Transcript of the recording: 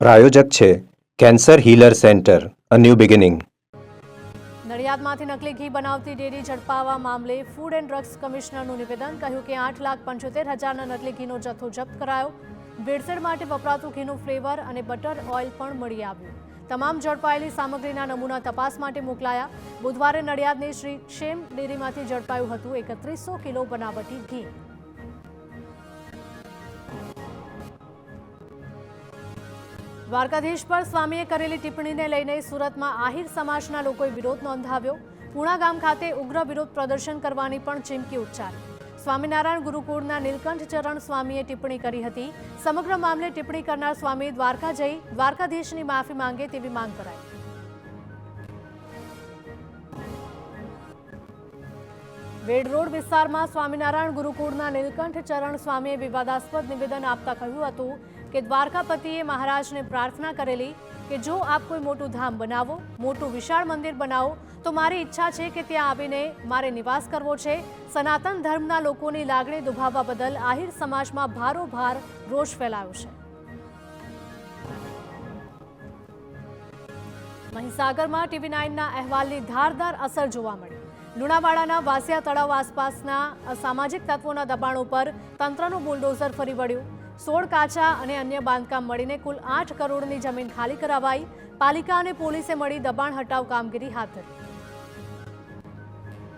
પ્રાયોજક છે cancer healer centre, a new beginning. નડિયાદમાંથી નકલી ઘી બનાવતી ડેરી ઝડપાવવા મામલે ફૂડ એન્ડ ડ્રગ્સ કમિશનરનું નિવેદન. કહ્યું કે 8,75,000ના નકલી ઘીનો જથ્થો જપ્ત કરાયો. ભેળસેળ માટે વપરાતું ઘીનું ફ્લેવર અને બટર ઓઇલ પણ મળી આવ્યું. તમામ ઝડપાયેલી સામગ્રીના નમૂના તપાસ માટે મોકલાયા. બુધવારે નડિયાદની શ્રી ક્ષેમ ડેરીમાંથી ઝડપાયું હતું 3100 કિલો બનાવટી ઘી. દ્વારકાધીશ પર સ્વામીએ કરેલી ટિપ્પણીને લઈને સુરતમાં આહિર સમાજના લોકોએ વિરોધ નોંધાવ્યો. પૂણા ગામ ખાતે ઉગ્ર વિરોધ પ્રદર્શન કરવાની પણ ચીમકી ઉચ્ચારી. સ્વામિનારાયણ ગુરુકુળના નીલકંઠ ચરણ સ્વામીએ ટિપ્પણી કરી હતી. સમગ્ર મામલે ટિપ્પણી કરનાર સ્વામીએ દ્વારકા જઈ દ્વારકાધીશની માફી માંગે તેવી માંગ કરાઈ. વેડ રોડ વિસ્તારમાં સ્વામિનારાયણ ગુરુકુળના નીલકંઠ ચરણ સ્વામીએ વિવાદાસ્પદ નિવેદન આપતા કહ્યું હતું કે દ્વારકાપતિએ મહારાજને પ્રાર્થના કરેલી કે જો આપ કોઈ મોટું ધામ બનાવો, મોટું વિશાળ મંદિર બનાવો તો મારી ઈચ્છા છે કે ત્યાં આવીને મારે નિવાસ કરવો છે. સનાતન ધર્મના લોકોની લાગણી દુભાવવા બદલ આહિર સમાજમાં ભારોભાર રોષ ફેલાયો છે. મહીસાગરમાં TV9ના અહેવાલની ધારદાર અસર જોવા મળી. લુણાવાડાના વાસિયા તળાવ આસપાસના અસામાજિક તત્વોના દબાણો પર તંત્રનું બુલડોઝર ફરી વળ્યું. 16 કાચા અને અન્ય બાંધકામ મળીને કુલ 8 કરોડની જમીન ખાલી કરાવાઈ. પાલિકા અને પોલીસે મળી દબાણ હટાવ કામગીરી હાથ ધરી.